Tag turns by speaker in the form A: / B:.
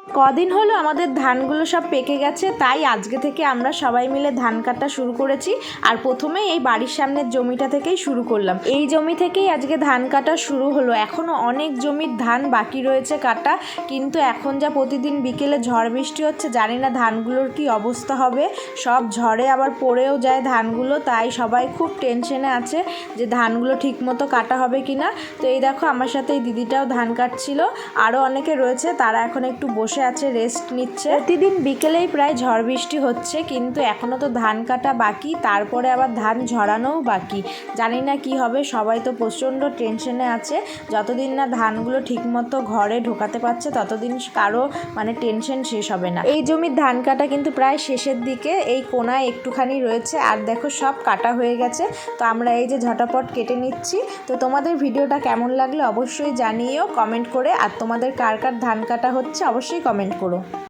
A: কদিন হলো আমাদের ধানগুলো সব পেকে গেছে, তাই আজকে থেকে আমরা সবাই মিলে ধান কাটা শুরু করেছি। আর প্রথমে এই বাড়ির সামনের জমিটা থেকেই শুরু করলাম। এই জমি থেকেই আজকে ধান কাটা শুরু হলো। এখনও অনেক জমির ধান বাকি রয়েছে কাটা, কিন্তু এখন যা প্রতিদিন বিকেলে ঝড় বৃষ্টি হচ্ছে, জানি না ধানগুলোর কি অবস্থা হবে। সব ঝড়ে আবার পড়েও যায় ধানগুলো, তাই সবাই খুব টেনশনে আছে যে ধানগুলো ঠিক মতো কাটা হবে কি না। তো এই দেখো আমার সাথে এই দিদিটাও ধান কাটছিল, আরও অনেকে রয়েছে, তারা এখন একটু বসে আছে, রেস্ট নিচ্ছে। প্রতিদিন বিকেলেই প্রায় ঝড় বৃষ্টি হচ্ছে, কিন্তু এখনও তো ধান কাটা বাকি, তারপরে আবার ধান ঝরানোও বাকি। জানি না কি হবে, সবাই তো প্রচণ্ড টেনশনে আছে। যতদিন না ধানগুলো ঠিকমতো ঘরে ঢোকাতে পারছে ততদিন কারো টেনশন শেষ হবে না। এই জমির ধান কাটা কিন্তু প্রায় শেষের দিকে, এই কোনায় একটুখানি রয়েছে, আর দেখো সব কাটা হয়ে গেছে। তো আমরা এই যে ঝটাপট কেটে নিচ্ছি। তো তোমাদের ভিডিওটা কেমন লাগলো অবশ্যই জানিও কমেন্ট করে, আর তোমাদের কার কার ধান কাটা হচ্ছে অবশ্যই কমেন্ট করো।